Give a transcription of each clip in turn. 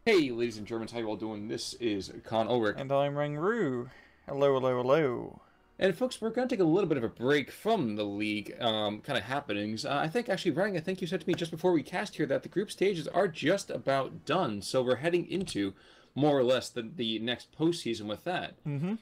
Hey, ladies and Germans, how you all doing? This is Con Ulrich. And I'm Rangru. Hello, hello, hello. And folks, we're going to take a little bit of a break from the league kind of happenings. I think actually, Ryan, I think you said to me just before we cast here that the group stages are just about done. So we're heading into more or less the next postseason with that. Mm-hmm.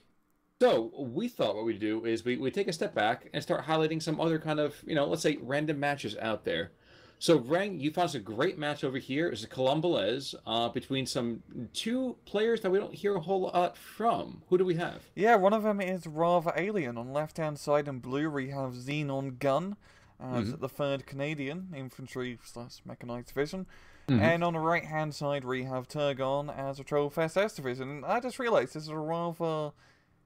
So we thought what we'd do is we take a step back and start highlighting some other kind of, let's say random matches out there. So, Rang, you found us a great match over here. It's a Colomboles between some two players that we don't hear a whole lot from. Who do we have? Yeah, one of them is rather alien. On left-hand side in blue, we have Xenon Gun as Mm-hmm. the 3rd Canadian Infantry slash Mechanized Division. Mm-hmm. And on the right-hand side, we have Turgon as a Troll SS Division. And I just realised this is a rather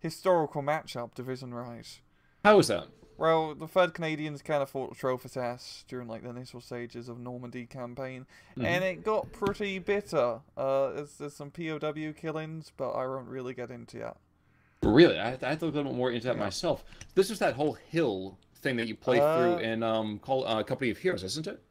historical matchup, division-wise. How is that? Well, the 3rd Canadians kind of fought the Trophy S during like the initial stages of Normandy campaign, Mm-hmm. and it got pretty bitter. There's some POW killings, but I won't really get into yet. Really? I have to look a little more into that Yeah. myself. This is that whole hill thing that you play through Uh, in Company of Heroes, isn't it?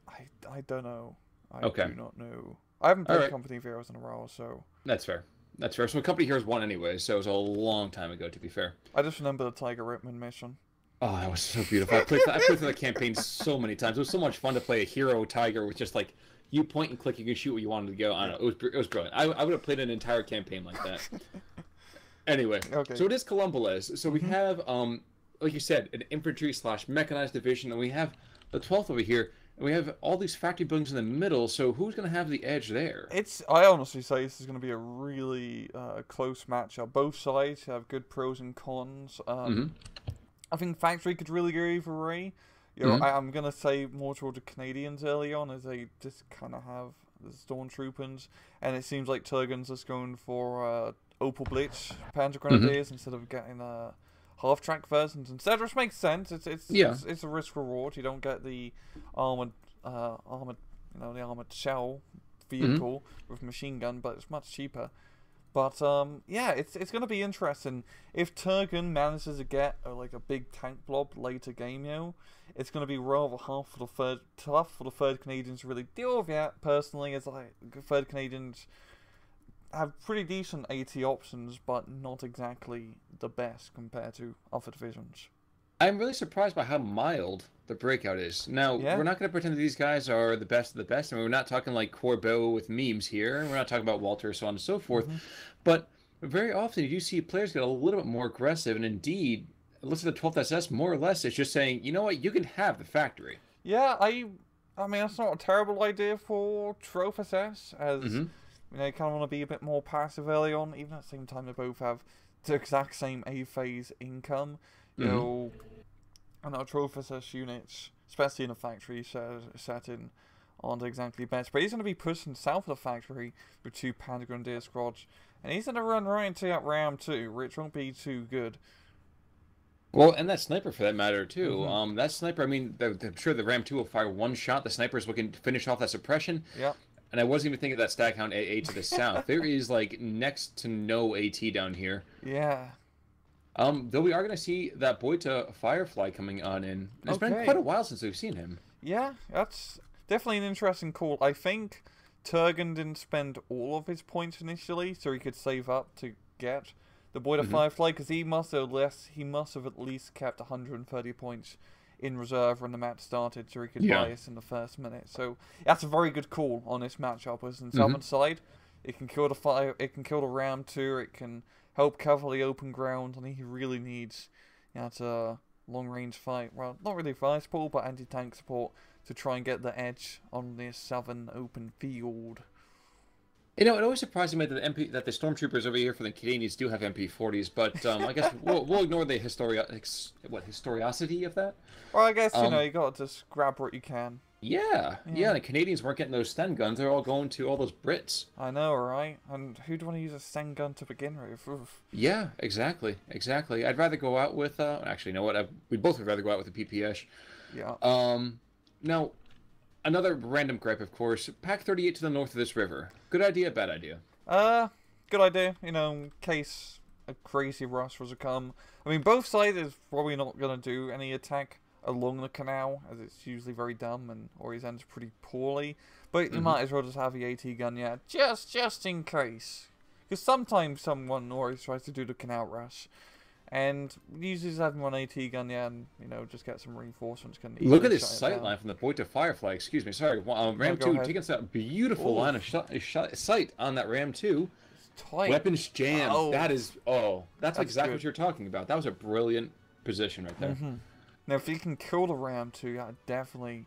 I don't know. I Okay. do not know. I haven't All played right. Company of Heroes in a while, so That's fair. That's fair. So Company of Heroes won anyway, so it was a long time ago, to be fair. I just remember the Tiger Ripman mission. Oh, that was so beautiful. I played through that campaign so many times. It was so much fun to play a hero tiger with just like you point and click, you can shoot where you wanted to go. I Yeah. don't know. It was brilliant. I would have played an entire campaign like that. Anyway, Okay. so it is Colomboles. So we hmm have like you said, an infantry slash mechanized division, and we have the 12th over here, and we have all these factory buildings in the middle. So who's going to have the edge there? I honestly say this is going to be a really close matchup. Both sides have good pros and cons. Mm-hmm. I think Factory could really go either way. Mm-hmm. I'm gonna say more toward the Canadians early on, as they just kind of have the Stormtroopers, and it seems like Turgon's just going for Opal Blitz Panzer Mm-hmm. Grenadiers instead of getting half-track versions instead, which makes sense. Yeah. It's a risk reward. You don't get the armored the armored shell Mm-hmm. vehicle with machine gun, but it's much cheaper. But yeah, it's gonna be interesting if Turgon manages to get like a big tank blob later game. It's gonna be rather tough for the 3rd Canadians to really deal with it. Personally, as like 3rd Canadians have pretty decent AT options, but not exactly the best compared to other divisions. I'm really surprised by how mild the breakout is. Now, Yeah. we're not going to pretend that these guys are the best of the best. I mean, we're not talking like Corbeau with memes here. We're not talking about Walter, so on and so forth. hmm But very often you do see players get a little bit more aggressive. And indeed, listen to the 12th SS, more or less, it's just saying, you know what, you can have the factory. Yeah, I mean that's not a terrible idea for Trophy S, as Mm-hmm. you kind of want to be a bit more passive early on, even at the same time they both have the exact same A phase income. You Mm-hmm. know, and our Trophy S units, especially in a factory setting, aren't exactly best. But he's going to be pushing south of the factory with 2 Panda Grenadier squads, and he's going to run right into that ram too, which won't be too good. Well, and that sniper for that matter too. hmm That sniper, I mean, I'm sure the Ram 2 will fire one shot. The sniper's looking to finish off that suppression. Yep. And I wasn't even thinking of that Staghound AA to the south. There is like next to no AT down here. Yeah. Though we are going to see that Boita Firefly coming on in. It's been quite Okay. a while since we've seen him. Yeah, that's definitely an interesting call. I think Turgon didn't spend all of his points initially, so he could save up to get the Boy to Hmm. Firefly, because he must have at least kept 130 points in reserve when the match started, so he could Yeah. buy us in the first minute. So that's a very good call on this matchup. As in Hmm. southern side, it can kill the fire, it can kill the ram too. It can help cover the open ground, and he really needs that long range fight. Well, not really fire support, but anti tank support to try and get the edge on this southern open field. You know, it always surprises me that that the stormtroopers over here for the Canadians do have MP40s, but I guess we'll ignore the historiosity of that. Or I guess Um, you gotta just grab what you can. yeah, the Canadians weren't getting those Sten guns; they're all going to all those Brits. I know, right? And who'd want to use a Sten gun to begin with? Oof. Yeah, exactly. I'd rather go out with. Actually, you know what? We both would rather go out with the PPS. Yeah. Now, another random gripe, of course. Pack 38 to the north of this river. Good idea, bad idea. Good idea. In case a crazy rush was to come. I mean, both sides is probably not gonna do any attack along the canal, as it's usually very dumb and always ends pretty poorly. But you might as well just have the AT gun, yeah, just in case. Because sometimes someone always tries to do the canal rush. And usually just having one AT gun, yeah, and, you know, just get some reinforcements. Can Look at this sight line from the Boy to Firefly. Excuse me, sorry. Ram 2 ahead. taking that beautiful line of sight on that Ram 2. Tight. Weapons jammed. Oh. That's exactly what you're talking about. That was a brilliant position right there. Now, if he can kill the Ram 2, that'd definitely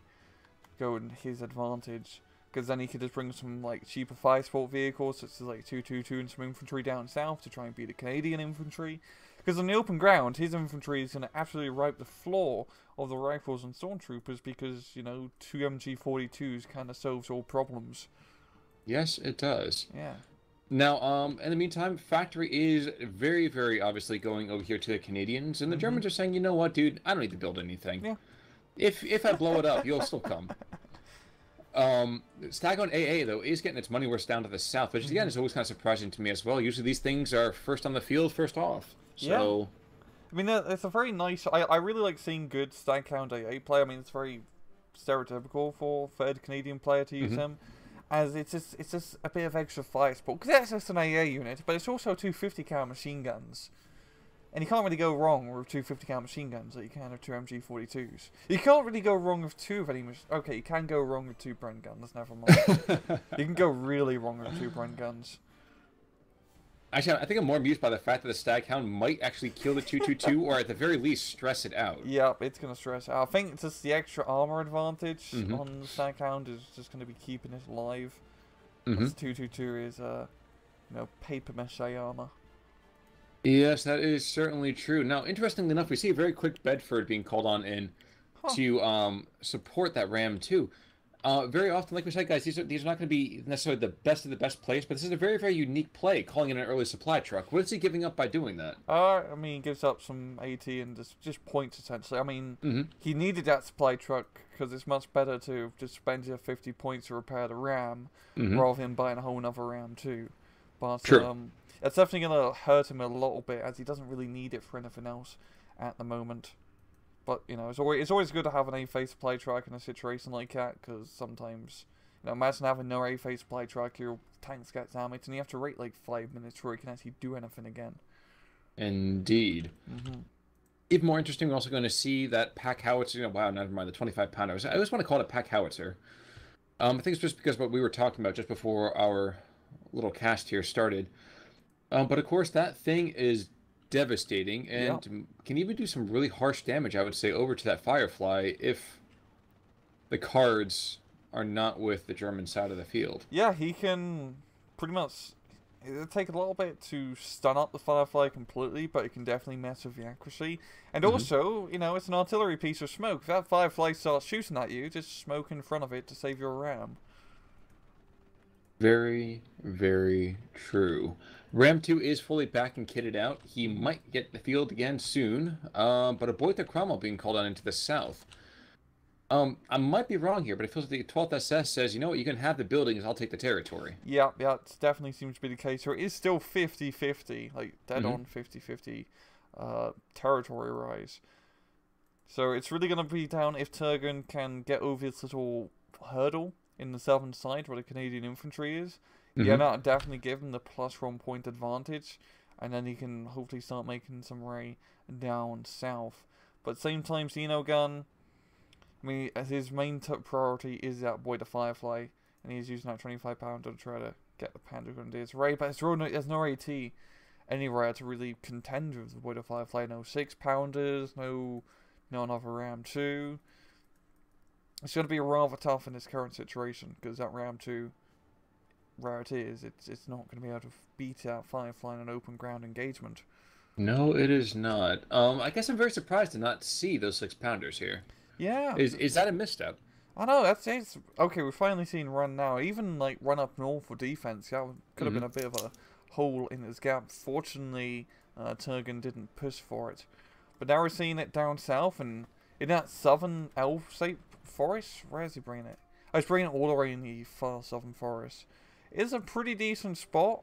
go in his advantage. Because then he could just bring some like cheaper fire support vehicles, such as like 222 and some infantry down south to try and beat the Canadian infantry. Because on the open ground, his infantry is going to absolutely wipe the floor of the rifles and stormtroopers because, you know, 2 MG42s kind of solves all problems. Yes, it does. Yeah. Now, in the meantime, factory is very, very obviously going over here to the Canadians, and the Germans are saying, you know what, dude, I don't need to build anything. Yeah. If I blow it up, you'll still come. Stagon AA, though, is getting its money worth down to the south, which, again, is always kind of surprising to me as well. Usually these things are first on the field, first off. So... Yeah. I mean, it's a very nice... I really like seeing good Stagon AA play. I mean, it's very stereotypical for a third Canadian player to use them. As it's just a bit of extra fire support. Because that's just an AA unit, but it's also 250 cal machine guns. And you can't really go wrong with 250 cal machine guns like you can with 2 MG42s. You can't really go wrong with 2 of any... Okay, you can go wrong with 2 Bren guns, never mind. You can go really wrong with 2 Bren guns. Actually, I think I'm more amused by the fact that the Staghound might actually kill the 222, or at the very least, stress it out. Yep, it's going to stress out. I think just the extra armor advantage on the Staghound is just going to be keeping it alive. The 222 is, you know, paper mache armor. Yes, that is certainly true. Now, interestingly enough, we see a very quick Bedford being called on in to support that Ram too. Very often, like we said, guys, these are not going to be necessarily the best of the best plays, but this is a very, very unique play, calling in an early supply truck. What is he giving up by doing that? I mean, he gives up some AT and just points, essentially. I mean, he needed that supply truck because it's much better to just spend your 50 points to repair the Ram rather than buying a whole other Ram too. But it's definitely going to hurt him a little bit as he doesn't really need it for anything else at the moment. But, you know, it's always good to have an A-phase supply truck in a situation like that, because sometimes, you know, imagine having no A-phase supply truck, your tanks get damaged, and you have to wait like 5 minutes before you can actually do anything again. Indeed. Even more interesting, we're also going to see that pack howitzer, you know, wow, never mind, the 25-pounder. I always want to call it a pack howitzer. I think it's just because of what we were talking about just before our little cast here started. But, of course, that thing is devastating and can even do some really harsh damage, I would say, over to that Firefly if the cards are not with the German side of the field. Yeah, he can pretty much... It'll take a little bit to stun up the Firefly completely, but it can definitely mess with the accuracy. And also, you know, it's an artillery piece of smoke. If that Firefly starts shooting at you, just smoke in front of it to save your Ram. Very, very true. Ram 2 is fully back and kitted out. He might get the field again soon, but a Boyta Cromwell being called on into the south. I might be wrong here, but it feels like the 12th SS says, you know what, you can have the buildings, I'll take the territory. Yeah, it definitely seems to be the case. So it is still 50-50, like dead on 50-50 territory rise. So it's really going to be down if Turgon can get over this little hurdle in the southern side where the Canadian infantry is. Yeah, that'll definitely give him the +1 point advantage, and then he can hopefully start making some way down south. But at the same time, Xenogun, I mean, his main priority is that Boy the Firefly, and he's using that 25-pounder to try to get the Panda Grenadiers right, but there's no AT anywhere to really contend with the Boy the Firefly. No 6-pounders, no another Ram 2. It's going to be rather tough in this current situation, because that Ram 2... where it is, it's not going to be able to beat out Firefly in an open ground engagement. No, it is not. I guess I'm very surprised to not see those 6-pounders here. Yeah. Is that a misstep? I know, it's okay, we've finally seen run now. Even like run up north for defense, that could have been a bit of a hole in his gap. Fortunately, Turgon didn't push for it. But now we're seeing it down south, and in that southern elf-shaped forest, where is he bringing it? Oh, he's bringing it all the way in the far southern forest. It's a pretty decent spot.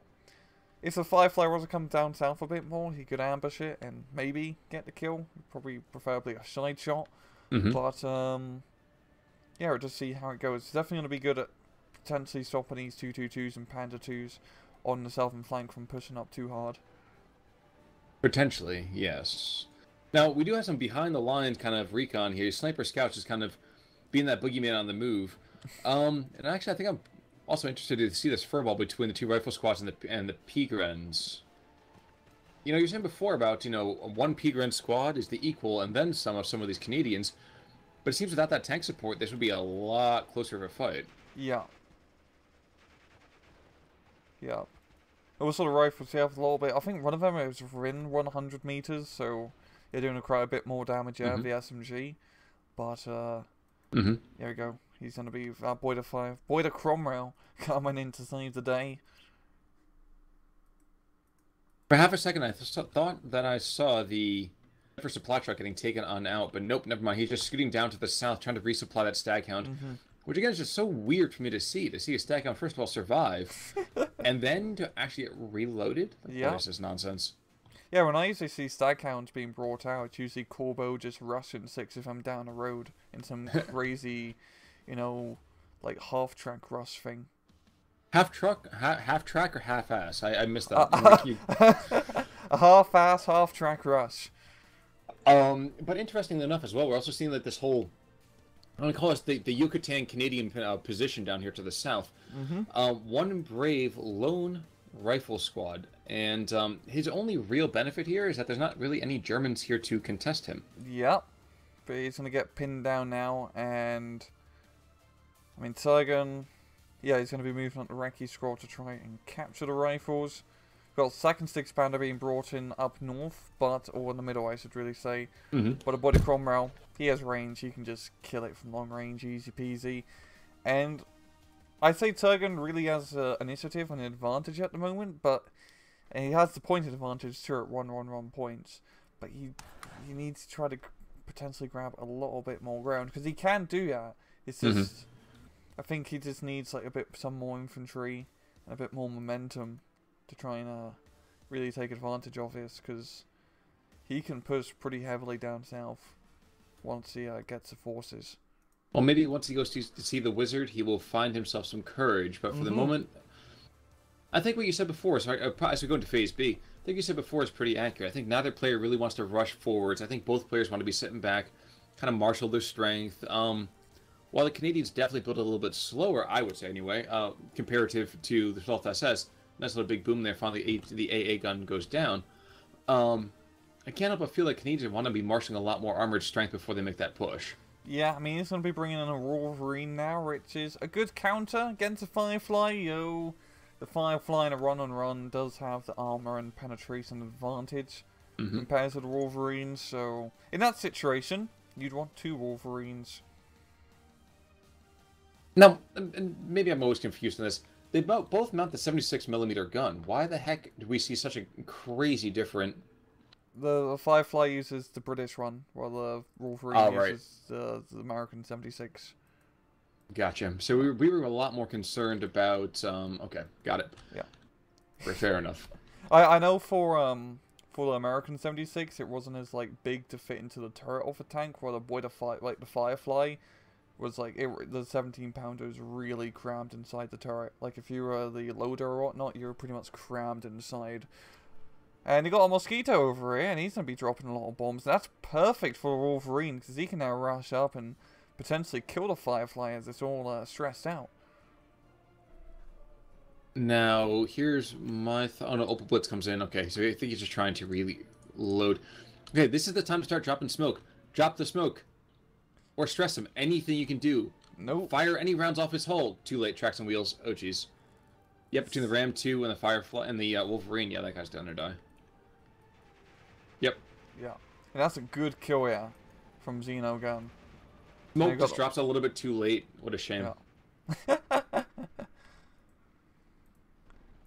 If the Firefly was to come down south a bit more, he could ambush it and maybe get the kill. Probably, preferably a side shot. But, yeah, we'll just see how it goes. It's definitely going to be good at potentially stopping these 222s and Panda 2s on the southern flank from pushing up too hard. Potentially, yes. Now, we do have some behind-the-lines kind of recon here. Sniper Scouts is kind of being that boogeyman on the move. And actually, I think I'm also interested to see this furball between the two rifle squads and the Peagrens. You know, you were saying before about, you know, one Peagren squad is the equal and then some of these Canadians. But it seems without that tank support, this would be a lot closer of a fight. Yeah. Yeah. Also, the rifles have a little bit. I think one of them is within 100 meters, so you're doing quite a bit more damage there, the SMG. But, there we go. He's going to be Boyd of Cromwell coming in to save the day. For half a second, I thought that I saw the first supply truck getting taken on out, but nope, never mind. He's just scooting down to the south, trying to resupply that Staghound. Which again is just so weird for me to see a Staghound first of all survive, and then to actually get reloaded. What is this nonsense? Yeah, when I usually see Staghounds being brought out, it's usually Corbo just rushing 6 of them down the road in some crazy, you know, like half-track rush thing. Half-track or half-ass? I missed that. A half-ass, half-track rush. But interestingly enough as well, we're also seeing that this whole, I'm going to call it the Yucatan Canadian position down here to the south. One brave lone rifle squad, and his only real benefit here is that there's not really any Germans here to contest him. Yep, but he's going to get pinned down now, and I mean Turgon, yeah, he's going to be moving on the Recce scroll to try and capture the rifles. We've got second six pounder being brought in up north, or in the middle, I should really say. But a Body Cromwell, he has range. He can just kill it from long range, easy peasy. And I'd say Turgon really has initiative and an advantage at the moment, but he has the point advantage too at 1-1-1 points. But he needs to try to potentially grab a little bit more ground, because he can do that. It's just, I think he just needs like some more infantry and a bit more momentum to try and really take advantage of this, because he can push pretty heavily down south once he gets the forces. Well, maybe once he goes to see the wizard, he will find himself some courage. But for the moment, I think what you said before, so as we go into Phase B, I think you said before is pretty accurate. I think neither player really wants to rush forwards. I think both players want to be sitting back, kind of marshal their strength. While the Canadians definitely build a little bit slower, I would say anyway, comparative to the 12th SS. Nice little big boom there. Finally, the AA gun goes down. I can't help but feel like Canadians want to be marshalling a lot more armored strength before they make that push. Yeah, I mean, he's going to be bringing in a Wolverine now, which is a good counter against a Firefly. Yo, the Firefly in a run-on-run does have the armor and penetration advantage compared to the Wolverine. So, in that situation, you'd want 2 Wolverines. Now, and maybe I'm always confused on this. They both mount the 76mm gun. Why the heck do we see such a crazy different... The Firefly uses the British one, while the Wolverine uses the American 76. Gotcha. So we were a lot more concerned about... okay, got it. Yeah. Fair enough. I know for the American 76, it wasn't as like big to fit into the turret of a tank, while the Firefly was like, the 17-pounder was really crammed inside the turret. Like, if you were the loader or whatnot, you were pretty much crammed inside. And you got a Mosquito over here, and he's going to be dropping a lot of bombs. That's perfect for Wolverine, because he can now rush up and potentially kill the Firefly as it's all stressed out. Now, here's my... oh, no, Opal Blitz comes in. Okay, so I think he's just trying to really load. Okay, this is the time to start dropping smoke. Drop the smoke. Or stress him. Anything you can do. Nope. Fire any rounds off his hull. Too late. Tracks and wheels. Oh, jeez. Yep, between the Ram 2 and the Firefly and the Wolverine. Yeah, that guy's down there die. Yep. Yeah. And that's a good kill, yeah, from Xeno gun. Smoke just drops a little bit too late. What a shame. Yeah.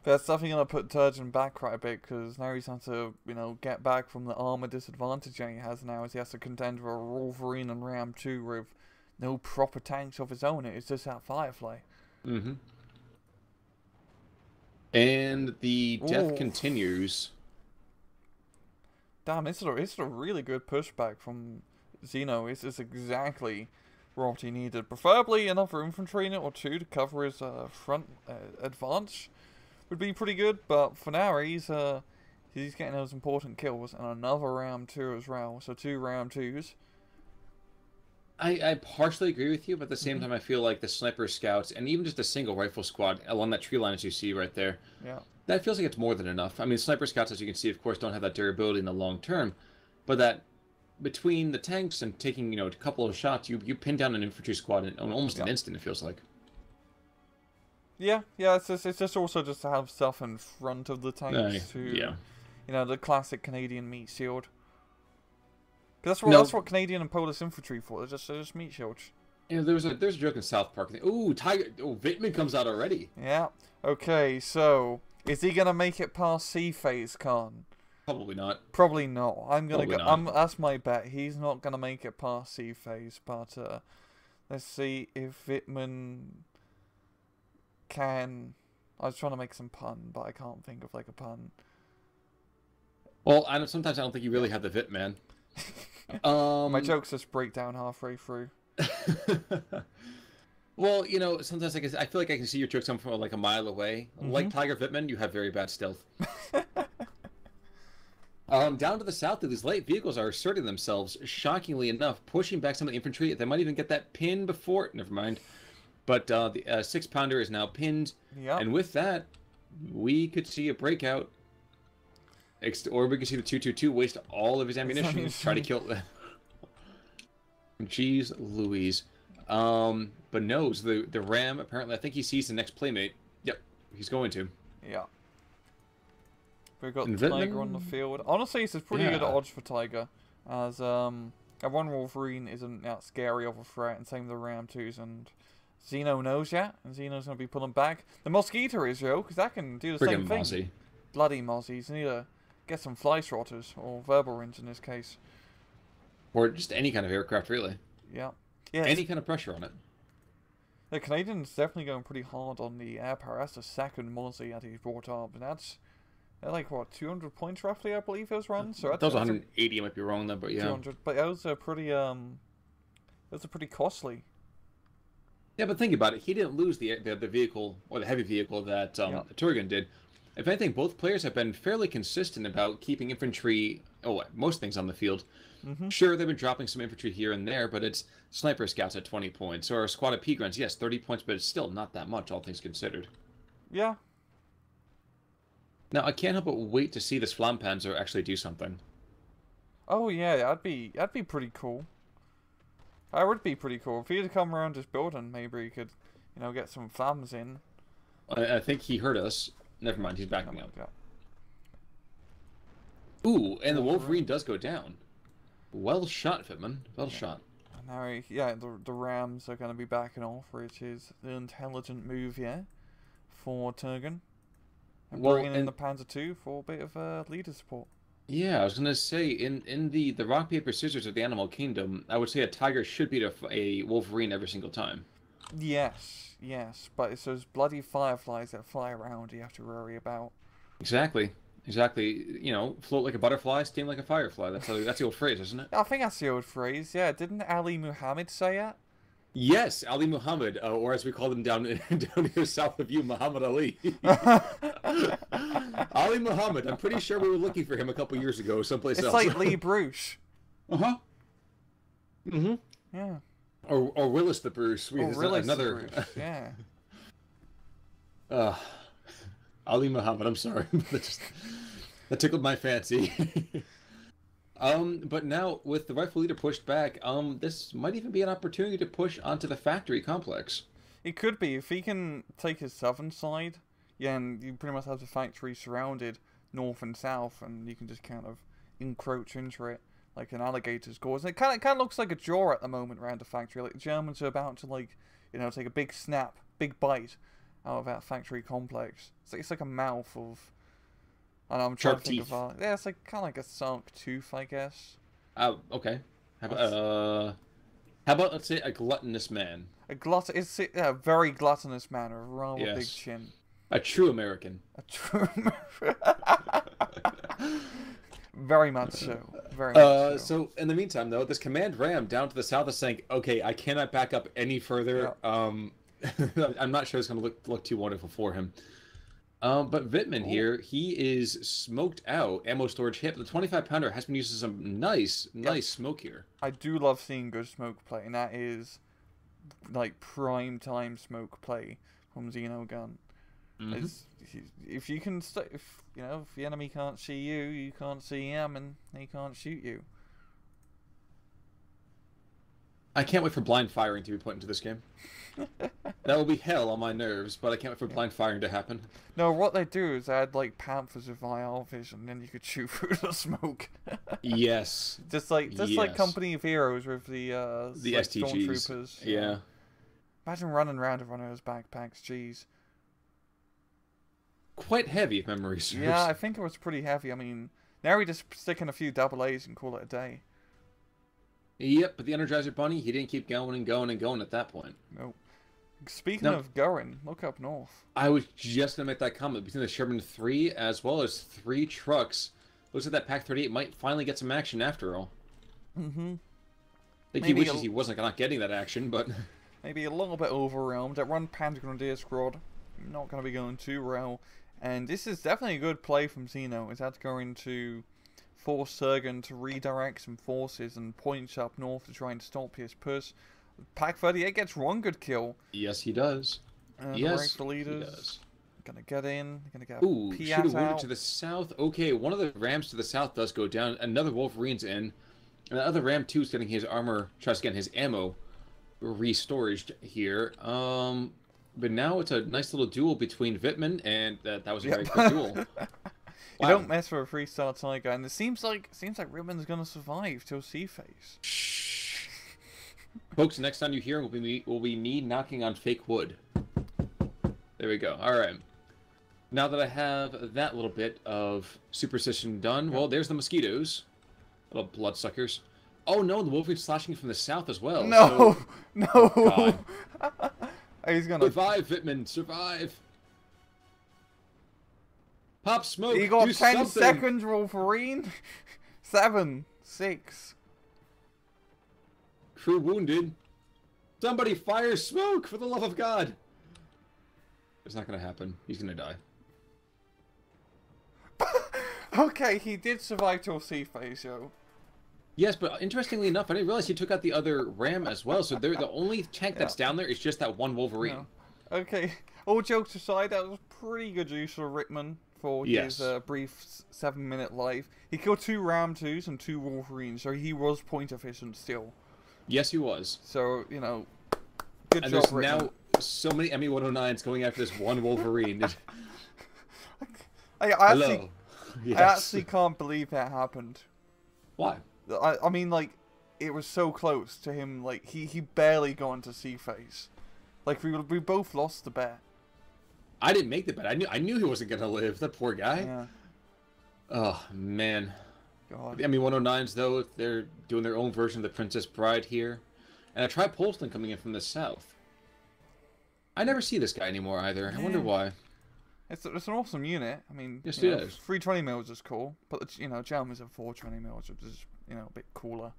That's definitely going to put Turgon back quite a bit, because now he's going to, you know, get back from the armor disadvantage that he has now, as he has to contend with a Wolverine and Ram 2 with no proper tanks of his own. It's just that Firefly. And the death continues. Damn, it's a really good pushback from Xeno. It's exactly what he needed. Preferably another infantry unit or two to cover his front advance would be pretty good. But for now, he's getting those important kills and another round 2 as well. So 2 round 2s. I partially agree with you, but at the same time, I feel like the sniper scouts and even just a single rifle squad along that tree line as you see right there, Yeah. that feels like it's more than enough. I mean, sniper scouts, as you can see, of course, don't have that durability in the long term, but that between the tanks and taking, a couple of shots, you pin down an infantry squad in almost an instant, it feels like. Yeah, it's just also just to have stuff in front of the tanks the classic Canadian meat shield. That's what Canadian and Polish infantry for. They're just meat shields. There's a joke in South Park. Ooh, Tiger! Oh, Vitman comes out already. Yeah. Okay, so is he gonna make it past sea phase, Khan? Probably not. Probably not. That's my bet. He's not gonna make it past sea phase. But let's see if Vitman can. I was trying to make some pun, but I can't think of like a pun. Well, sometimes I don't think you really have the Vitman. My jokes just break down halfway through. Well, sometimes I feel like I can see your jokes come from like a mile away. Like Tiger Vitman, you have very bad stealth. Down to the south, these light vehicles are asserting themselves, shockingly enough, pushing back some of the infantry. They might even get that pin before. Never mind. But the 6-pounder is now pinned. Yep. And with that, we could see a breakout. Or we could see the 222 waste all of his ammunition, try to kill them. Jeez Louise. But no, so the Ram, apparently, I think he sees the next playmate. Yep, he's going to. Yeah. We've got Tiger on the field. Honestly, this is pretty good odds for Tiger. As a one Wolverine isn't that scary of a threat, and same with the Ram 2s. And Xeno knows that, and Xeno's going to be pulling back. The Mosquito is, because that can do the same thing. Mozzie. Bloody Mozzies. Need to get some fly swatters, or verbal rings in this case. Or just any kind of aircraft, really. Yeah. Any kind of pressure on it. The Canadian's definitely going pretty hard on the air power. That's the second Mozzie that he's brought up. And that's like, what, 200 points roughly, I believe it was run? So that was 180, I might be wrong then, but yeah. 200, but that was a pretty, costly. Yeah, but think about it. He didn't lose the vehicle, or the heavy vehicle that Turgon did. If anything, both players have been fairly consistent about keeping infantry, most things on the field. Sure, they've been dropping some infantry here and there, but it's sniper scouts at 20 points. Or a squad of P-Gruns, yes, 30 points, but it's still not that much, all things considered. Yeah. Now, I can't help but wait to see this Flampanzer actually do something. Oh, yeah, that'd be pretty cool. That would be pretty cool. If he had come around this building, maybe he could, get some flams in. I think he heard us. Never mind, he's backing up. Ooh, and the Wolverine does go down. Well shot, Fitman. Well shot. And now, the Rams are going to be backing off, which is the intelligent move, for Turgon. And bringing in the Panzer II for a bit of leader support. Yeah, I was going to say, in the rock, paper, scissors of the animal kingdom, I would say a tiger should beat a Wolverine every single time. Yes, but it's those bloody fireflies that fly around you have to worry about. Exactly. Float like a butterfly, sting like a firefly. That's the old phrase, isn't it? I think that's the old phrase, yeah. Didn't Ali Muhammad say that? Yes, Ali Muhammad, or as we call them down here south of you, Muhammad Ali. Ali Muhammad, I'm pretty sure we were looking for him a couple years ago someplace else. It's like Lee Bruce. Uh-huh. Mm-hmm. Yeah. Or Willis the Bruce. Willis the Bruce, yeah. Ali Muhammad, I'm sorry. That tickled my fancy. But now, with the rifle leader pushed back, this might even be an opportunity to push onto the factory complex. It could be. If he can take his southern side, and you pretty much have the factory surrounded north and south, and you can just kind of encroach into it like an alligator's claws. And it kind of looks like a jaw at the moment around the factory. Like the Germans are about to, take a big snap, big bite out of that factory complex. It's like a mouth of... And I'm trying to think teeth. Of... it's like kind of like a sunk tooth, I guess. Okay. How about let's say a gluttonous man? It's a very gluttonous man with a rather big chin. A true American. Very much so. Very much so. So in the meantime, though, this command ram down to the south is saying, "Okay, I cannot back up any further. I'm not sure it's going to look too wonderful for him." But Wittmann here, he is smoked out. Ammo storage hit. The 25-pounder has been using some nice smoke here. I do love seeing good smoke play, and that is like prime time smoke play from Xenogun. If you can, if the enemy can't see you, you can't see him, and he can't shoot you. I can't wait for blind firing to be put into this game. That will be hell on my nerves, but I can't wait for blind firing to happen. No, what they do is add like panthers with IR vision, and you could shoot through the smoke. Yes. Just like Company of Heroes with the like STGs. Stormtroopers. Yeah. Imagine running around with one of those backpacks. Jeez. Quite heavy, if memory serves. Yeah, I think it was pretty heavy. I mean, now we just stick in a few double A's and call it a day. Yep, but the Energizer Bunny, he didn't keep going and going and going at that point. Nope. Speaking of going, look up north. I was just going to make that comment. Between the Sherman 3 as well as 3 trucks, looks like that Pack 38 might finally get some action after all. Mm-hmm. I think he wishes he wasn't not getting that action, but... Maybe a little bit overwhelmed. That one Panda Grenadier squad, not going to be going too well. And this is definitely a good play from Xeno. Is that going to force Turgon to redirect some forces and points up north to try and stop his push? Pack 38 gets one good kill. Yes, he does. Yes, the leaders he does. Gonna get in. Gonna get shoot a wounded to the south. Okay, one of the rams to the south does go down. Another Wolverine's in. And the other ram too is getting his armor, tries to get his ammo restoraged here. But now it's a nice little duel between Wittmann and that was a very good duel. Wow. You don't mess with a 3-star Tiger, and it seems like Wittmann's gonna survive till sea phase. Shh. Folks, next time you hear him will be me knocking on fake wood. There we go. All right. Now that I have that little bit of superstition done, well, there's the mosquitoes, little bloodsuckers. Oh no, the Wolverine's slashing from the south as well. No, so... no. Oh, God. He's gonna survive, Wittmann. Survive. Pop smoke. You got 10 something. seconds, Wolverine. 7, 6. Crew wounded. Somebody fire smoke for the love of God. It's not gonna happen. He's gonna die. Okay, he did survive till sea phase, yo. Yes, but interestingly enough, I didn't realize he took out the other ram as well. So the only tank that's down there is just that one Wolverine. Yeah. Okay, all jokes aside, that was pretty good use of Wittmann for his brief 7-minute life. He killed 2 ram 2s and 2 Wolverines, so he was point efficient still. Yes, he was. So, good job, there's Wittmann. Now so many ME-109s going after this one Wolverine. I actually can't believe that happened. Why? I mean, like, it was so close to him. Like, he barely got into sea phase. Like, we both lost the bet. I didn't make the bet. I knew he wasn't gonna live. That poor guy. Yeah. Oh man. God. The ME-109s though, they're doing their own version of the Princess Bride here, and a Tripolston coming in from the south. I never see this guy anymore either. Yeah. I wonder why. It's an awesome unit. I mean, yes, it is. 320 mils is cool, but Germans are 420 mils, which is a bit cooler.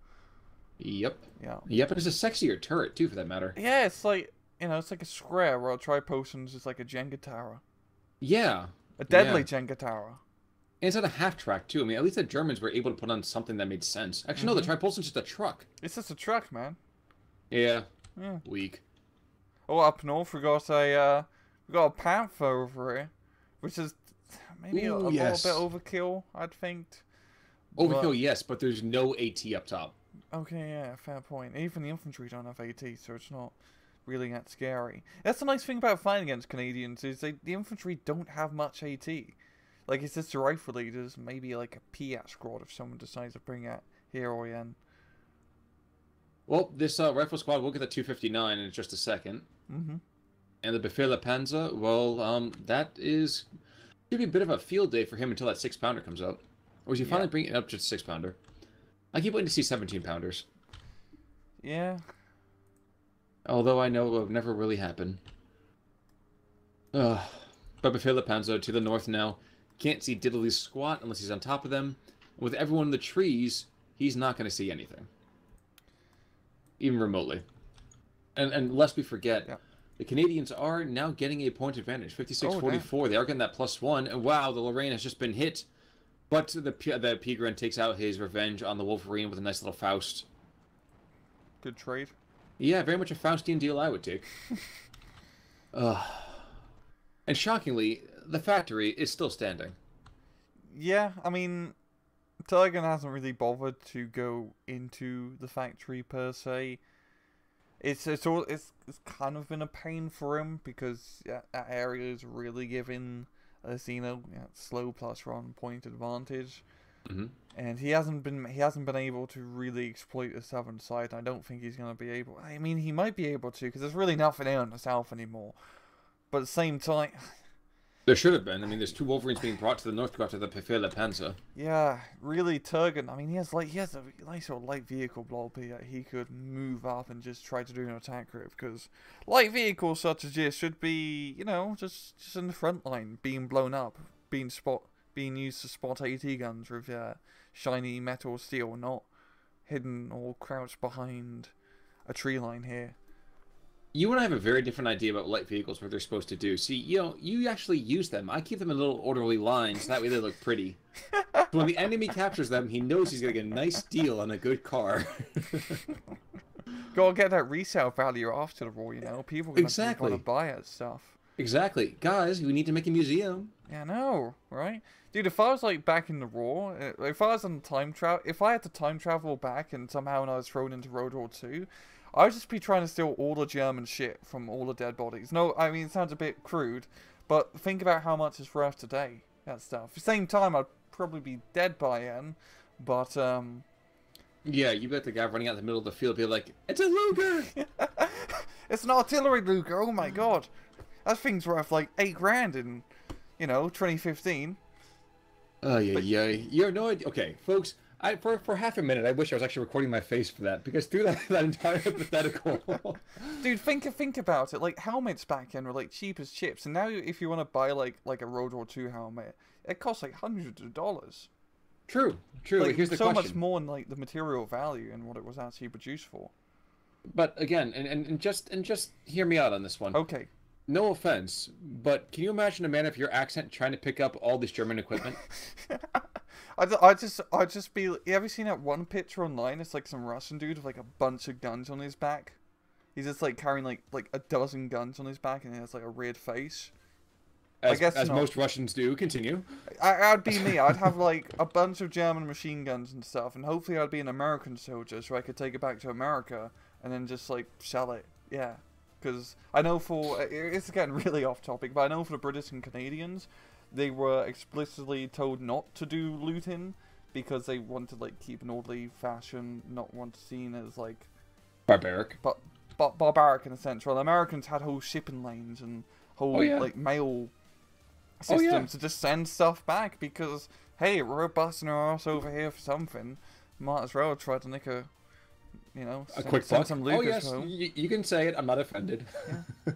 Yep. Yeah. Yep, and it's a sexier turret too, for that matter. Yeah, it's like it's like a square where a Tripolton's is like a Jenga tower. Yeah. A deadly Jenga tower. And it's on a half track too. I mean, at least the Germans were able to put on something that made sense. Actually, no, the Tripolton's just a truck. It's just a truck, man. Yeah. Yeah. Weak. Oh, up north we got a panther over here, which is maybe a little bit overkill, I'd think. Overkill, yes, but there's no AT up top. Okay, yeah, fair point. Even the infantry don't have AT, so it's not really that scary. That's the nice thing about fighting against Canadians is the infantry don't have much AT. Like, it's just the rifle leaders, maybe like a Piat squad if someone decides to bring out Hero again. Well, this rifle squad will get the 259 in just a second. Mm-hmm. And the Befehle Panzer, well, that is going to be a bit of a field day for him until that 6-pounder comes out. Or is he finally bringing it up to 6-pounder? I keep waiting to see 17-pounders. Yeah. Although I know it will never really happen. But Befehle Panzer to the north now. Can't see diddly squat unless he's on top of them. With everyone in the trees, he's not going to see anything, even remotely. And lest we forget, Yeah. the Canadians are now getting a point advantage, 56-44. Oh, They are getting that +1, and wow, the Lorraine has just been hit. But the Pigren takes out his revenge on the Wolverine with a nice little Faust. good trade. Yeah, very much a Faustian deal I would take. And shockingly, the factory is still standing. Yeah, I mean, Turgon hasn't really bothered to go into the factory per se. It's kind of been a pain for him because that area is really giving Xeno slow plus run point advantage, and he hasn't been able to really exploit the southern side. I don't think he's gonna be able. I mean, he might be able to because there's really nothing there in the south anymore. But at the same time, There should have been. I mean, there's 2 Wolverines being brought to the north to go after the Pefela Panzer. yeah, really Turgon. I mean, he has a nice sort of light vehicle blob here. He could move up and just try to do an attack grip because light vehicles such as this should be, just in the front line, being blown up, being used to spot AT guns with shiny metal steel, not hidden or crouched behind a tree line here. You and I have a very different idea about light vehicles, what they're supposed to do. See, you actually use them. I keep them in little orderly lines, so that way they look pretty. So when the enemy captures them, he knows he's going to get a nice deal on a good car. Gotta get that resale value after the war, People are gonna want to buy it stuff. Exactly. Guys, we need to make a museum. Yeah, I know, right? Dude, if I was like back in the war, if I was on if I had to time travel back and somehow I was thrown into World War II, I would just be trying to steal all the German shit from all the dead bodies. No, I mean, it sounds a bit crude, but think about how much it's worth today, that stuff. At the same time, I'd probably be dead by then, but, Yeah, you bet the guy running out in the middle of the field be like, it's a Luger! It's an artillery Luger, oh my god! That thing's worth like 8 grand in, 2015. Oh, yeah. You have no idea. Okay, folks, for half a minute, I wish I was actually recording my face for that, because through that entire hypothetical... Dude, think about it. Like, helmets back then were like cheap as chips, and now if you want to buy like a World War II helmet, it costs like hundreds of dollars. True. Like, Here's the so question. much more in like the material value and what it was actually produced for. But again, and just hear me out on this one. Okay. No offense, but can you imagine a man of your accent trying to pick up all this German equipment? I'd just be. You ever seen that one picture online? It's like some Russian dude with like a bunch of guns on his back. He's just like carrying like a dozen guns on his back, and he has like a red face. As, I guess as not. most Russians do. Continue. I'd be me. I'd have like a bunch of German machine guns and stuff, and hopefully I'd be an American soldier, so I could take it back to America and then just like sell it. Yeah, because I know it's getting really off topic, but I know for the British and Canadians, they were explicitly told not to do looting because they wanted to like keep an orderly fashion, not want seen as like Barbaric. But barbaric in a sense. Well, Americans had whole shipping lanes and whole like mail systems to just send stuff back because hey, we're busting our ass over here for something. Might as well try to nick a quick buck. some Oh Lucas yes, home. you can say it. I'm not offended. Yeah.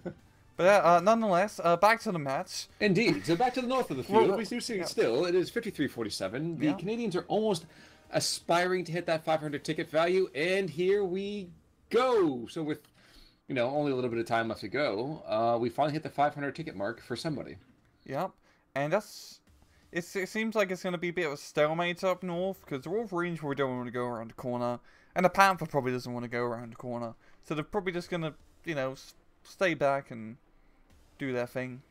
But nonetheless, back to the match. Indeed. So back to the north of the field. We do see yeah. Still, it is 53-47. The Canadians are almost aspiring to hit that 500 ticket value, and here we go. So with only a little bit of time left to go, we finally hit the 500 ticket mark for somebody. Yep, and it seems like it's going to be a bit of a stalemate up north because the Wolverines probably don't want to go around the corner, and the Panther probably doesn't want to go around the corner. So they're probably just going to stay back and do their thing.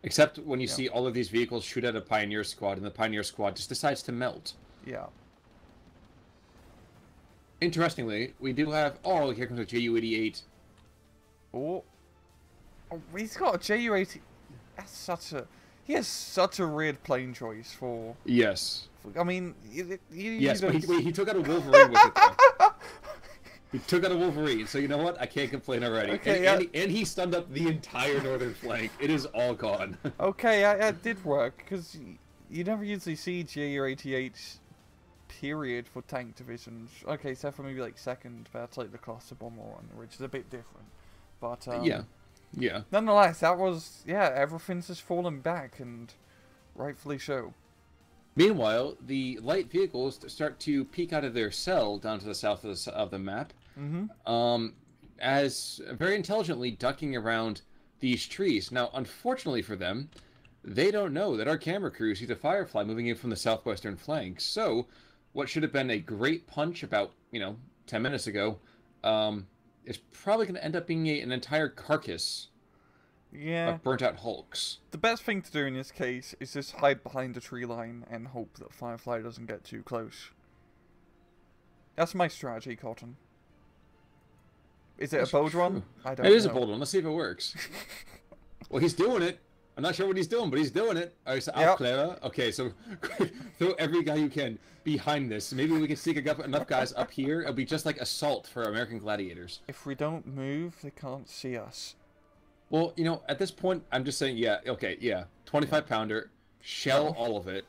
Except when you see all of these vehicles shoot at a Pioneer squad, and the Pioneer squad just decides to melt. Yeah. Interestingly, we do have... Oh, here comes a Ju-88. Oh, he's got a Ju-80. That's such a... He has such a weird plane choice for... Yes. I mean... Yes, but he took out a Wolverine with it, though. He took out a Wolverine, so you know what? I can't complain already. Okay, and he stunned up the entire northern flank. It is all gone. Okay, it did work, because you never usually see Ju-88 period for tank divisions. Okay, except for maybe like second, but that's like the cluster bomber one, which is a bit different. But yeah. Nonetheless, that was everything's just fallen back, and rightfully so. Meanwhile, the light vehicles start to peek out of their cell down to the south of the map, as very intelligently ducking around these trees. Now, unfortunately for them, they don't know that our camera crew sees a Firefly moving in from the southwestern flank. So, what should have been a great punch about, 10 minutes ago, is probably going to end up being an entire carcass of burnt out hulks. The best thing to do in this case is just hide behind the tree line and hope that Firefly doesn't get too close. That's my strategy, Cotton. Is it a bold one? I don't know. It is a bold one. Let's see if it works. Well, he's doing it. I'm not sure what he's doing, but he's doing it. Alright, so okay, so throw every guy you can behind this. Maybe we can sneak enough guys up here. It'll be just like assault for American Gladiators. If we don't move, they can't see us. Well, at this point, I'm just saying, 25 pounder, shell all of it,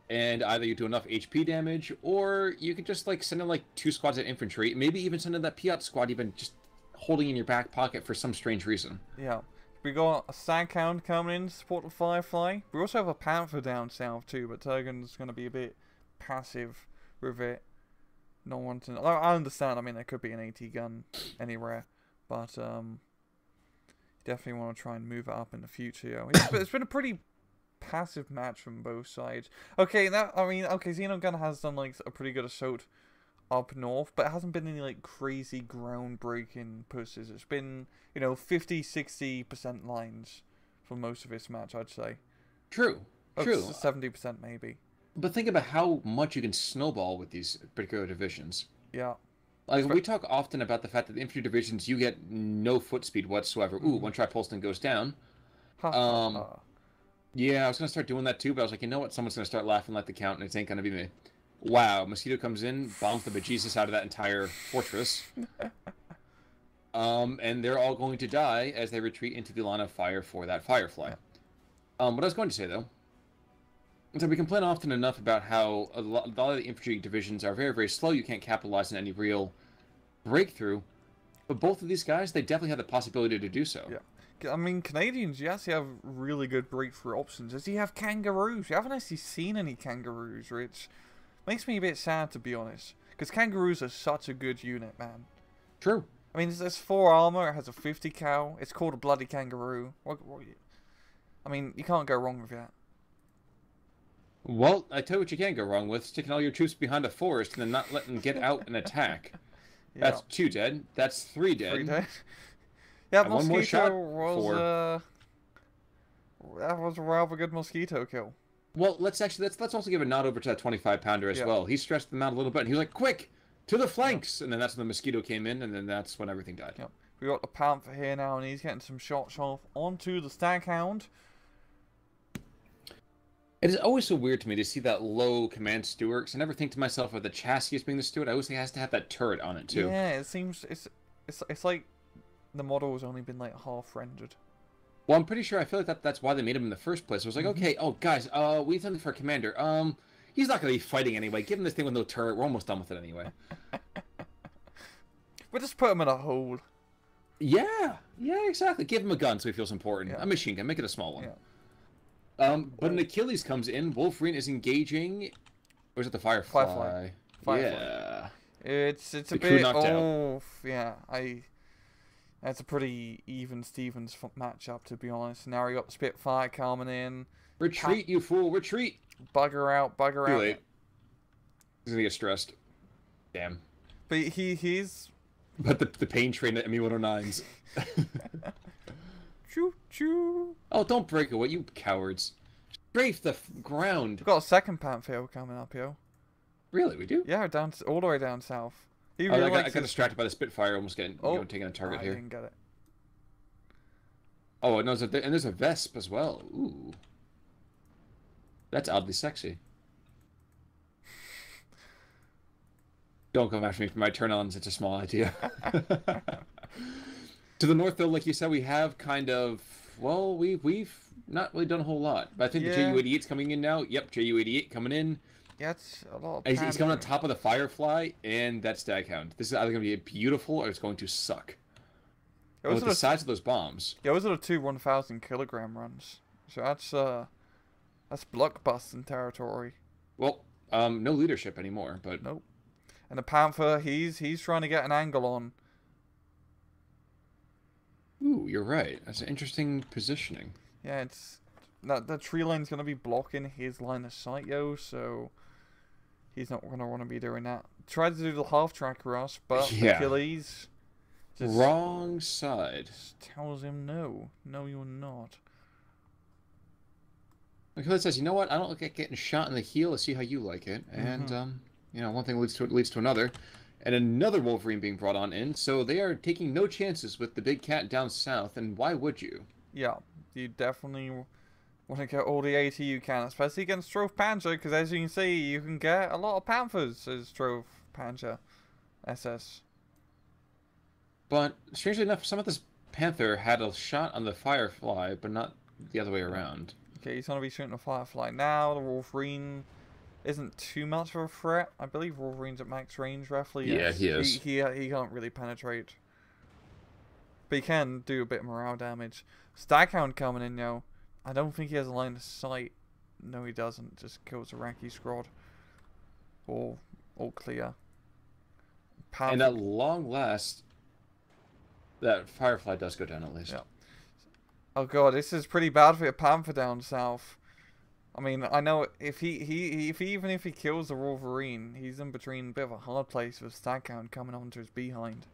and either you do enough HP damage, or you can just send in 2 squads of infantry, maybe even send in that Piat squad even just holding in your back pocket for some strange reason. Yeah. We got a Staghound coming in to support the Firefly. We also have a Panther down south too, but Turgon's going to be a bit passive with it. Not wanting... I understand, I mean, there could be an AT gun anywhere, but definitely want to try and move it up in the future. It's been a pretty passive match from both sides. Okay, Xenogun has done a pretty good assault up north, but it hasn't been any crazy groundbreaking pushes. It's been 50-60% lines for most of this match, I'd say. True. 70% maybe. But think about how much you can snowball with these particular divisions. Yeah. We talk often about the fact that the infantry divisions, you get no foot speed whatsoever. Ooh, one Tripolston goes down. Yeah, I was going to start doing that too, but I was like, you know what? Someone's going to start laughing at the count, and it ain't going to be me. Wow, Mosquito comes in, bombs the bejesus out of that entire fortress. And they're all going to die as they retreat into the line of fire for that Firefly. What I was going to say, though, is that we complain often enough about how a lot of the infantry divisions are very, very slow. You can't capitalize on any real breakthrough. But both of these guys, they definitely have the possibility to do so. Yeah. I mean, Canadians, you actually have really good breakthrough options. As you have kangaroos. You haven't actually seen any kangaroos, which makes me a bit sad, to be honest. Because kangaroos are such a good unit, man. True. I mean, there's 4 armor, it has a 50 cal. It's called a bloody kangaroo. I mean, you can't go wrong with that. Well, I tell you what you can't go wrong with. Sticking all your troops behind a forest and then not letting them get out and attack. That's 2 dead. That's 3 dead. 3 dead. Yeah, one more shot. was that was a rather good mosquito kill. Well, let's also give a nod over to that 25 pounder as well. He stressed them out a little bit, and he was like, "Quick, to the flanks!" And then that's when the mosquito came in, and then that's when everything died. Yep. We got the Panther here now, and he's getting some shots off onto the Staghound. It is always so weird to me to see that low command Stewart, because I never think to myself of the chassis as being the Stewart. I always think it has to have that turret on it too. Yeah, it seems it's like the model has only been half rendered. Well, I'm pretty sure. I feel like that's why they made him in the first place. I was like, okay, guys, we have something for a commander. He's not going to be fighting anyway. Give him this thing with no turret. We're almost done with it anyway. We'll just put him in a hole. Yeah, exactly. Give him a gun so he feels important. A machine gun. Make it a small one. Yeah. But an Achilles comes in. Wolverine is engaging. Or is it the Firefly? Yeah. It's a bit off. Yeah, That's a pretty even Stevens matchup, to be honest. Now we got the Spitfire coming in. Retreat, you fool! Retreat! Bugger out! Bugger out! Too late. He's gonna get stressed. Damn. But he's. But the pain train at ME-109s. Choo choo! Oh, don't break away, you cowards! Strafe the ground. We've got a second Panther coming up, yo. Really, we do? Yeah, all the way down south. I got distracted by the Spitfire, almost taking a target here. I didn't get it. Oh, no, there's a Vesp as well. Ooh. That's oddly sexy. Don't come after me for my turn-ons, it's a small idea. To the north, though, like you said, we have kind of... Well, we've not really done a whole lot. But I think the Ju-88's coming in now. Yep, Ju-88 coming in. Yeah, it's a lot of he's coming on top of the Firefly and that Staghound. This is either going to be beautiful or it's going to suck. With the size of those bombs. Yeah, those are the 2 1,000 kilogram runs. So that's blockbusting territory. Well, no leadership anymore, but Nope. And the Panther, he's trying to get an angle on. ooh, you're right. That's an interesting positioning. Yeah, it's the tree line's gonna be blocking his line of sight, yo. So he's not gonna want to be doing that. Tried to do the half track rush, but Yeah. Achilles just Wrong side. tells him no, no, you're not. Achilles says, "You know what? I don't like getting shot in the heel. Let's see how you like it." And you know, one thing leads to another, and another Wolverine being brought on in. So they are taking no chances with the big cat down south. And why would you? Yeah, you definitely want to get all the AT you can, especially against Strove Panzer, because as you can see, you can get a lot of Panthers as Strove Panzer SS. But strangely enough, some of this Panther had a shot on the Firefly, but not the other way around. Okay, he's going to be shooting a Firefly now. The Wolverine isn't too much of a threat. I believe Wolverine's at max range, roughly. Yeah, Yes. he is. He can't really penetrate. But he can do a bit of morale damage. Staghound coming in, yo. I don't think he has a line of sight. No, he doesn't. Just kills a Iraqi squad. All clear. And at long last, that Firefly does go down at least. Yeah. Oh god, this is pretty bad for a Panther down south. I mean, I know even if he kills the Wolverine, he's in between a bit of a hard place with Staghound coming onto his behind.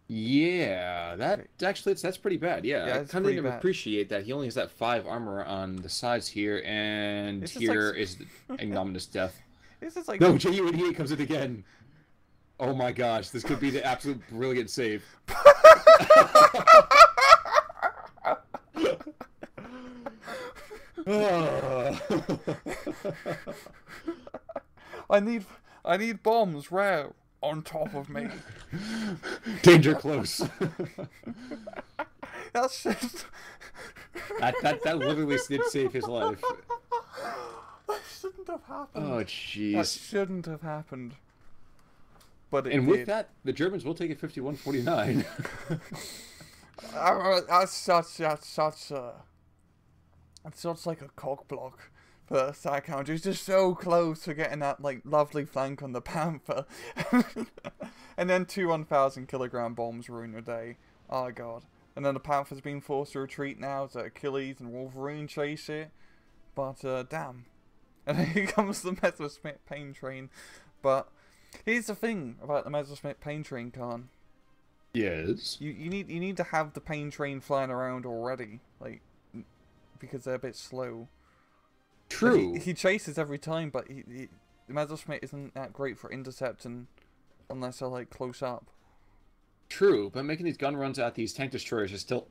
Yeah, that's pretty bad. Yeah, I it's kind of pretty didn't bad. appreciate that. He only has that 5 armor on the sides here, and It's just here like- is the ignominious death. This is like No, JU88 comes in again. Oh my gosh, this could be the absolute brilliant save. I need bombs where on top of me. Danger close. That's just that literally did save his life. that shouldn't have happened. Oh That jeez. shouldn't have happened. But it And did. with that, the Germans will take it 51-49. That's such like a cock block for Staghound. He's just so close to getting that like lovely flank on the Panther. And then 2 1,000-kilogram bombs ruin your day. Oh god. And then the Panther's been forced to retreat now, so Achilles and Wolverine chase it. But damn. And then here comes the Messerschmitt pain train. But here's the thing about the Messerschmitt pain train, Khan. Yes. You need to have the pain train flying around already, like, because they're a bit slow. True. He chases every time, but the Messerschmitt isn't that great for intercepting unless they're like close up. True, but making these gun runs at these tank destroyers is still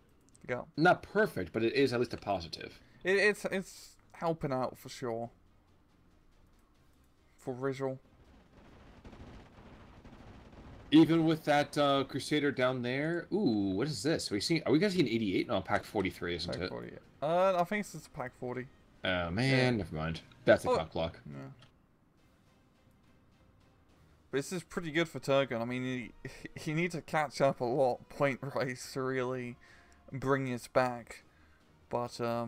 Yeah, not perfect, but it is at least a positive. it's helping out for sure. For visual. Even with that Crusader down there. Ooh, what is this? Are we gonna see an 88? No, Pack 43, isn't Pack it? 40. I think it's just Pack 40. Oh man, never mind. That's a cock block. Yeah. But this is pretty good for Turgon. I mean, he needs to catch up a lot point-wise to really bring us back. But, I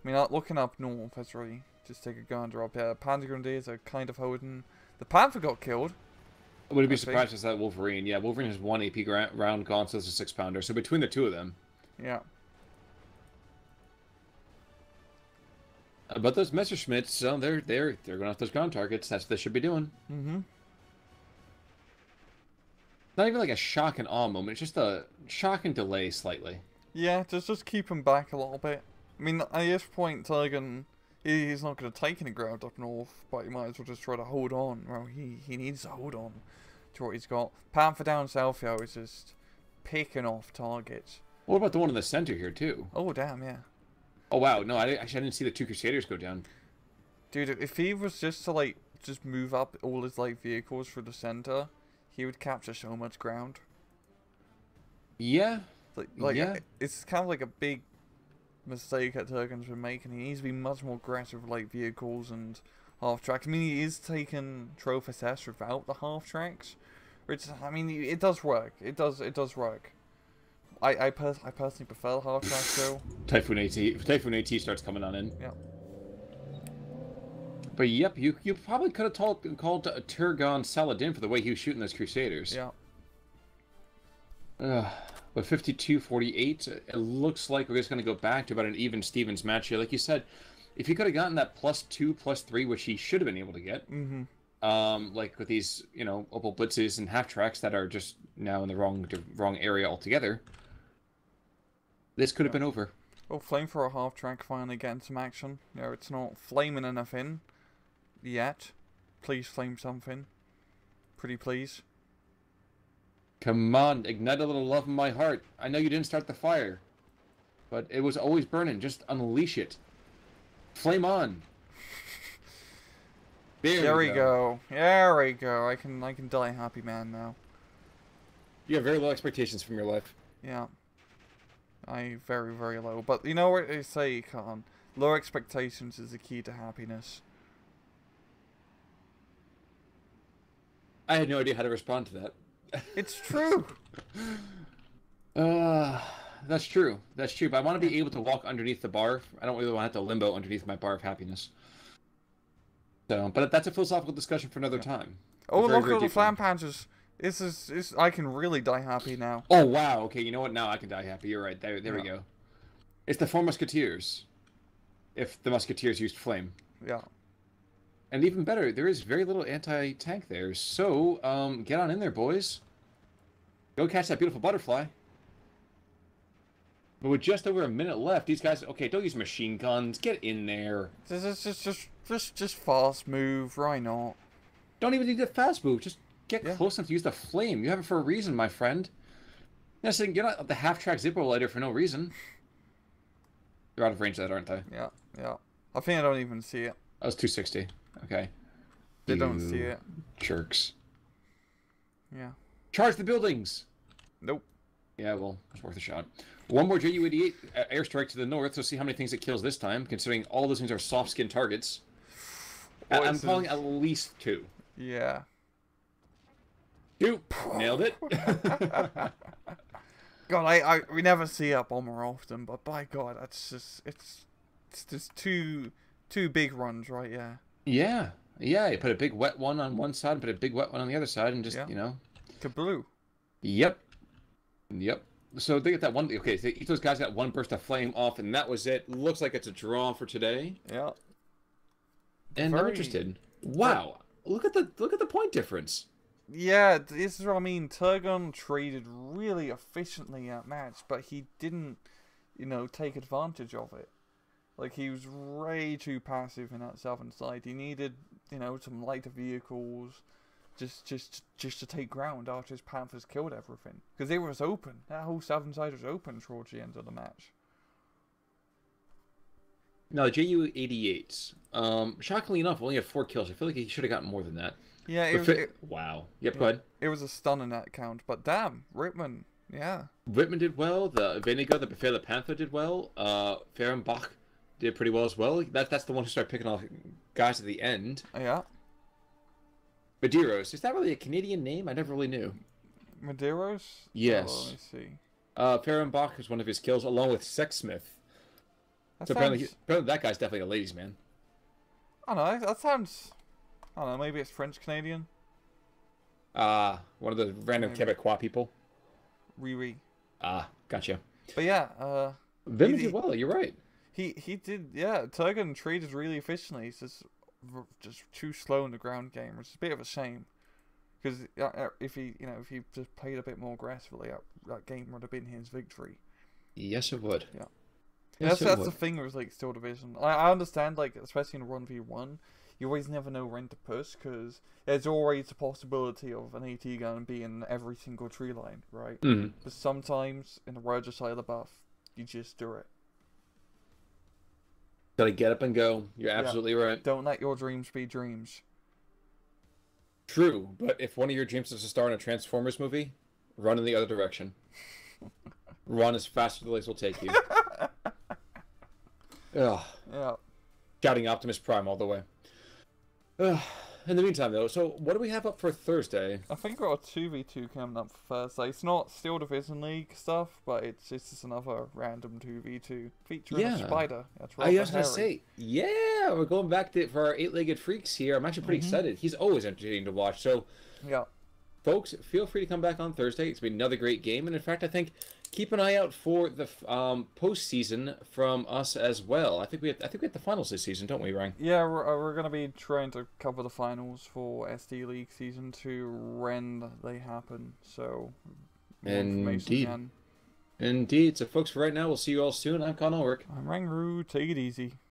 mean, looking up north, let's really just take a gander up here. Panther Grenadiers are kind of holding. The Panther got killed. I wouldn't be surprised if it's that Wolverine. Yeah, Wolverine has 1 AP round gone, so it's a 6-pounder. So between the two of them. Yeah. But those Messerschmitts, so they're going off those ground targets. That's what they should be doing. Mm-hmm. Not even like a shock and awe moment. It's just a shock and delay slightly. Yeah, just keep him back a little bit. I mean, at this point, Turgon, he's not going to take any ground up north, but he might as well just try to hold on. Well, he needs to hold on to what he's got. Panther down south, yo, is just picking off targets. What about the one in the center here, too? Oh, damn, yeah. Oh, wow. No, I didn't see the 2 Crusaders go down. Dude, if he was just to, like, just move up all his, like, vehicles through the center, he would capture so much ground. Yeah. Like yeah. It's kind of like a big mistake that Turgon's been making. He needs to be much more aggressive with, like, vehicles and half-tracks. I mean, he is taking Trophy S without the half-tracks. Which, I mean, it does work. It does work. I personally prefer the half-tracks, though. Typhoon AT starts coming on in. Yeah. But yep, you probably could have called Turgon Saladin for the way he was shooting those Crusaders. Yeah. But 52-48, it looks like we're just going to go back to about an even Stevens match here. Like you said, if he could have gotten that +2, +3, which he should have been able to get, like with these, Opal Blitzes and half tracks that are just now in the wrong area altogether, this could have been over. Well, Flamethrower half track finally getting some action. It's not flaming anything yet. Please flame something. Pretty please. Come on, ignite a little love in my heart. I know you didn't start the fire, but it was always burning. Just unleash it. Flame on. There we go. There we go. I can die happy man now. You have very low expectations from your life. Yeah. Very, very low. But you know what they say, Khan? Low expectations is the key to happiness. I had no idea how to respond to that. It's true. That's true. That's true. But I want to be able to walk underneath the bar. I don't really want to have to limbo underneath my bar of happiness. So, but that's a philosophical discussion for another time. Oh, look at all the flam panchers. I can really die happy now. Oh wow. Okay, you know what? Now I can die happy. You're right. There we go. It's the four musketeers. If the musketeers used flame. Yeah. And even better, there is very little anti-tank there. So, get on in there, boys. Go catch that beautiful butterfly. But with just over a minute left, these guys, okay, don't use machine guns. Get in there. Just fast move. Why not? Don't even need a fast move. Just get close enough to use the flame. You have it for a reason, my friend. You're not the half-track Zippo lighter for no reason. They're out of range of that, aren't they? Yeah. I think I don't even see it. That was 260. Okay. They don't see it. Jerks. Yeah. Charge the buildings! Nope. Yeah, well, it's worth a shot. One more Ju-88 airstrike to the north, so see how many things it kills this time, considering all those things are soft-skin targets. I'm calling at least 2. Yeah. 2! Nailed it! God, we never see a bomber often, but by God, it's just two big runs, right? Yeah. Yeah. You put a big wet one on one side, and put a big wet one on the other side, and just Kabloo. Yep. So they get that one. Okay, so each of those guys got one burst of flame off, and that was it. Looks like it's a draw for today. Yeah. And I'm interested. Wow, look at the point difference. Yeah, this is what I mean. Turgon traded really efficiently that match, but he didn't, take advantage of it. Like, he was way too passive in that southern side. He needed, some lighter vehicles, just to take ground after his Panthers killed everything. Because it was open. That whole southern side was open towards the end of the match. No, Ju-88s. Shockingly enough, only had 4 kills. I feel like he should have gotten more than that. Yeah, wow. Yep, go ahead. It was a stun in that count, but damn, Rittman, yeah. Rittman did well. The Veniga, the Befehl the Panther did well. Fehrenbach did pretty well as well. That's the one who started picking off guys at the end. Yeah. Medeiros, is that really a Canadian name? I never really knew. Medeiros? Yes. Oh, let me see. Fehrenbach is one of his kills, along with Sexsmith. So apparently that guy's definitely a ladies' man. I don't know, that sounds... I don't know, maybe it's French-Canadian? One of the random Quebecois people. Oui. Gotcha. But yeah, Vim did well, you're right. He did, yeah, Turgon traded really efficiently. He's just too slow in the ground game, which is a bit of a shame. Because if he just played a bit more aggressively, that game would have been his victory. Yes, it would. Yeah. Yes, that's the thing with like Steel Division. I understand, like, especially in a 1v1, you always never know when to push, because there's always the possibility of an AT gun being in every single tree line, right? Mm. But sometimes, in the Roger side of the buff, you just do it. Gotta get up and go. You're absolutely right. Don't let your dreams be dreams. True, but if one of your dreams is to star in a Transformers movie, run in the other direction. Run as fast as the legs will take you. Ugh. Yeah. Shouting Optimus Prime all the way. Ugh. In the meantime, though, so what do we have up for Thursday? I think we've got a 2v2 coming up for Thursday. It's not Steel Division League stuff, but it's just another random 2v2 featuring a Yeah. spider. That's I rather was going to hairy. say, yeah, we're going back to for our eight-legged freaks here. I'm actually pretty excited. He's always entertaining to watch. So, Yeah. folks, feel free to come back on Thursday. It's been another great game, and in fact, I think keep an eye out for the postseason from us as well. I think we have the finals this season, don't we, Rang? Yeah, we're going to be trying to cover the finals for SD League Season 2 when they happen. So, more information Indeed. again. Indeed. So, folks, for right now, we'll see you all soon. I'm Con Ulrich. I'm Rangru. Take it easy.